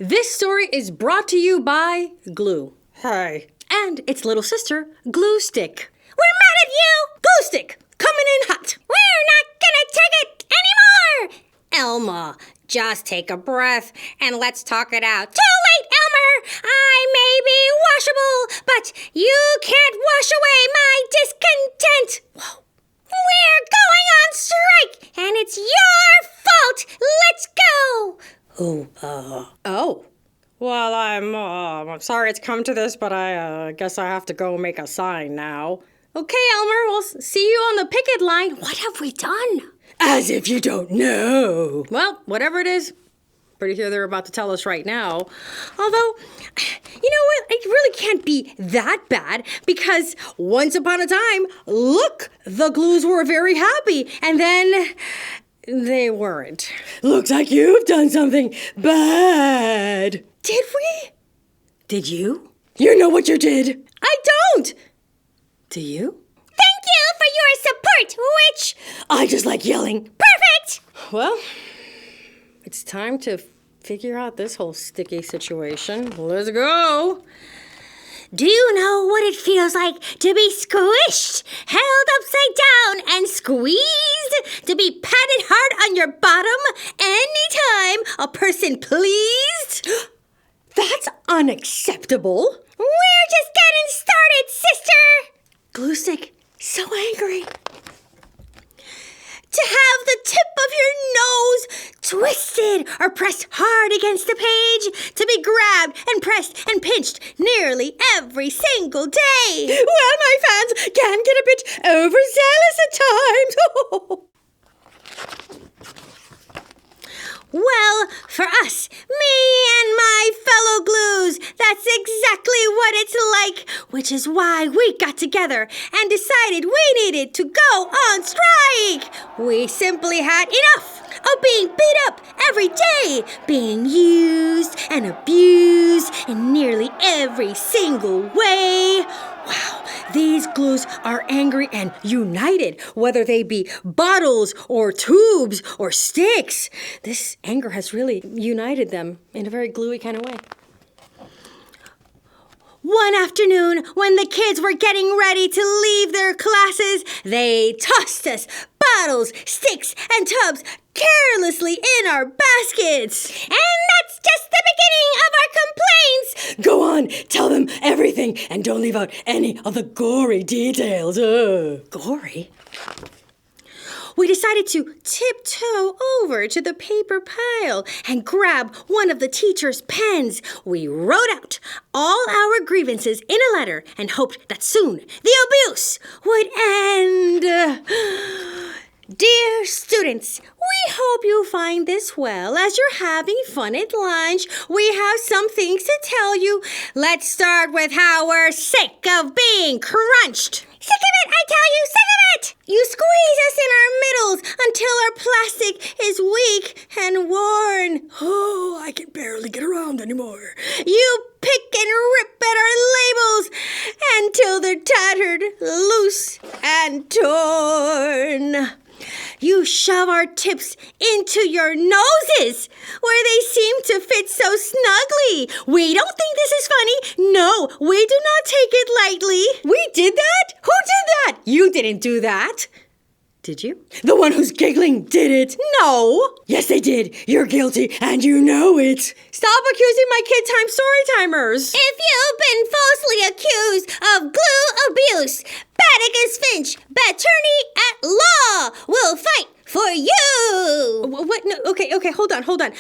This story is brought to you by Glue. Hi. And its little sister, Glue Stick. We're mad at you! Glue Stick, coming in hot. We're not gonna take it anymore! Elma, just take a breath and let's talk it out. Too late, Elmer! I may be washable, but you can't wash away my discontent. Whoa. We're going on strike, and it's your fault. Let's go. Oh. Well, I'm sorry it's come to this, but I guess I have to go make a sign now. Okay, Elmer, we'll see you on the picket line. What have we done? As if you don't know. Well, whatever it is, pretty sure they're about to tell us right now. Although, you know what? It really can't be that bad because once upon a time, look, the Glues were very happy, and then they weren't. Looks like you've done something bad. Did we? Did you? You know what you did. I don't. Do you? Thank you for your support, Witch. I just like yelling. Perfect. Well, it's time to figure out this whole sticky situation. Let's go. Do you know what it feels like to be squished, held upside down, and squeezed? To be patted hard on your bottom anytime a person pleased? That's unacceptable. We're just getting started, sister. Glue Stick, so angry. To have the tip of your nose twisted or pressed hard against the page. To be grabbed and pressed and pinched nearly every single day. Well, my fans can get a bit overzealous at times. Well, for us, me and my fellow Glues, that's exactly what it's like, which is why we got together and decided we needed to go on strike. We simply had enough of being beat up every day, being used and abused in nearly every single way. Wow, these Glues are angry and united, whether they be bottles or tubes or sticks. This anger has really united them in a very gluey kind of way. One afternoon, when the kids were getting ready to leave their classes, they tossed us bottles, sticks, and tubs carelessly in our baskets. And that's just the beginning of our complaints. Go on, tell them everything, and don't leave out any of the gory details. Gory? We decided to tiptoe over to the paper pile and grab one of the teacher's pens. We wrote out all our grievances in a letter and hoped that soon the abuse would end. Dear students, we hope you find this well as you're having fun at lunch. We have some things to tell you. Let's start with how we're sick of being crunched. Sick of it, I tell you, sick of it! You squeeze us in our middles until our plastic is weak and worn. Oh, I can barely get around anymore. You pick and rip at our labels until they're tattered, loose, and torn. You shove our tips into your noses, where they seem to fit so snugly. We don't think this is funny. No, we do not take it lightly. We did that? Who did that? You didn't do that. Did you? The one who's giggling did it. No. Yes, they did. You're guilty, and you know it. Stop accusing my KidTime StoryTimers. If you've been falsely accused of glue abuse, Batticus Finch, Battorney at Law, will fight for you. What? No, okay, hold on.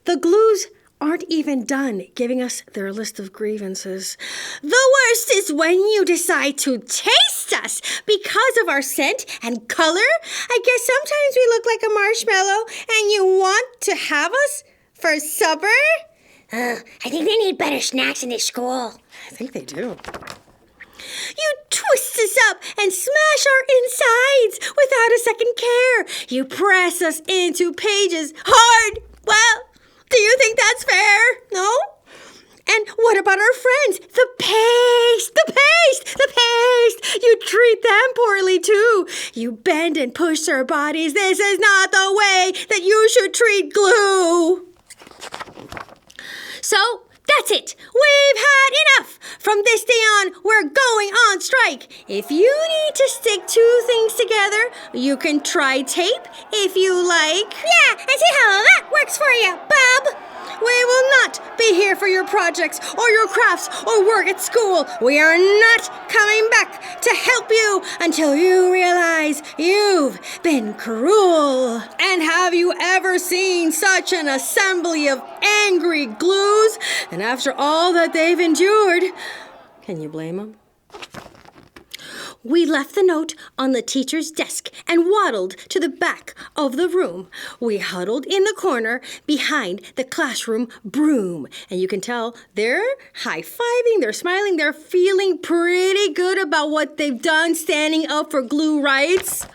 The Glues aren't even done giving us their list of grievances. The worst is when you decide to taste us because of our scent and color. I guess sometimes we look like a marshmallow and you want to have us for supper? I think they need better snacks in this school. I think they do. You twist us up and smash our insides without a second care. You press us into pages hard. Well, do you think that's fair? No? And what about our friends? The paste! You treat them poorly too. You bend and push their bodies. This is not the way that you should treat glue. So, that's it. We've had enough. From this day on, we're going on strike. If you need to stick two things together, you can try tape if you like. Yeah, and see how that works for you, Bob. We will not be here for your projects or your crafts or work at school. We are not coming back to help you until you realize you've been cruel. And have you ever seen such an assembly of angry glues? And after all that they've endured, can you blame them? We left the note on the teacher's desk and waddled to the back of the room. We huddled in the corner behind the classroom broom. And you can tell they're high-fiving, they're smiling, they're feeling pretty good about what they've done standing up for glue rights.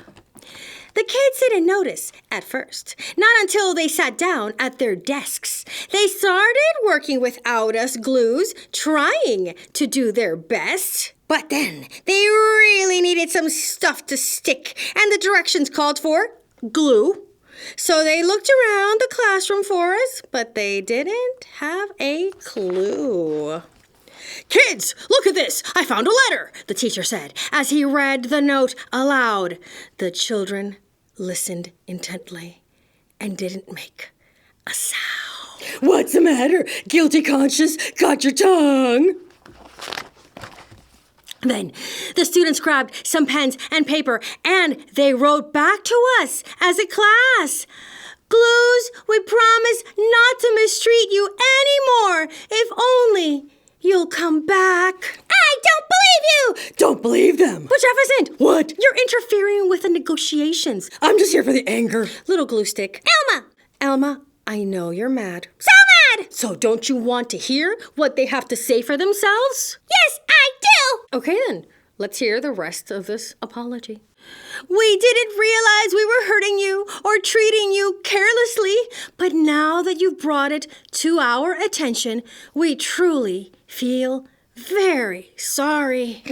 The kids didn't notice at first, not until they sat down at their desks. They started working without us glues, trying to do their best. But then they really needed some stuff to stick, and the directions called for glue. So they looked around the classroom for us, but they didn't have a clue. Kids, look at this. I found a letter, the teacher said as he read the note aloud. The children listened intently and didn't make a sound. What's the matter? Guilty conscience got your tongue. Then the students grabbed some pens and paper and they wrote back to us as a class. Glues, we promise not to mistreat you anymore if only you'll come back. I don't believe you! Don't believe them. But Jefferson, What? you're interfering with the negotiations. I'm just here for the anger. Little glue stick. Elma, I know you're mad. So mad! So don't you want to hear what they have to say for themselves? Yes, I do! Okay then, let's hear the rest of this apology. We didn't realize we were hurting you or treating you carelessly, But now that you've brought it to our attention, we truly feel very sorry.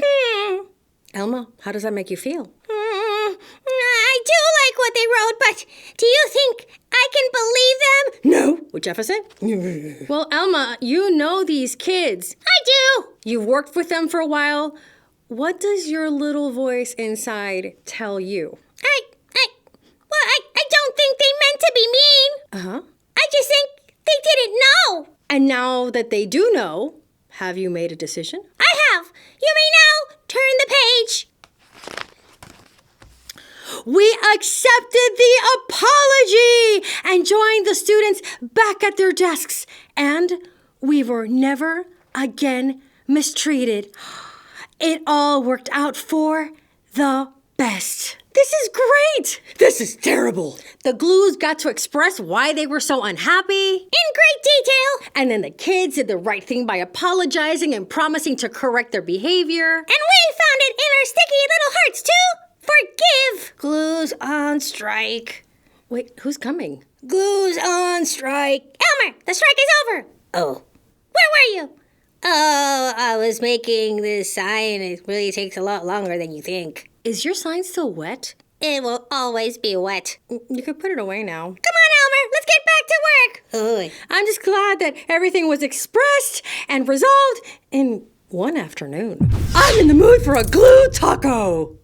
Elma, how does that make you feel? I do like what they wrote, but do you think I can believe them? No. Well, Jefferson? Well, Elma, you know these kids. I do! You've worked with them for a while. What does your little voice inside tell you? I don't think they meant to be mean. Uh-huh. I just think they didn't know. And now that they do know, have you made a decision? I have. You may now turn the page. We accepted the apology and joined the students back at their desks. And we were never again mistreated. It all worked out for the best. This is great. This is terrible. The glues got to express why they were so unhappy. In great detail. And then the kids did the right thing by apologizing and promising to correct their behavior. And we found it in our sticky little hearts to forgive. Glues on strike. Wait, who's coming? Glues on strike. Elmer, the strike is over. Oh. Where were you? Oh, I was making this sign. It really takes a lot longer than you think. Is your sign still wet? It will always be wet. You could put it away now. Come on, Elmer. Let's get back to work. I'm just glad that everything was expressed and resolved in one afternoon. I'm in the mood for a glue taco.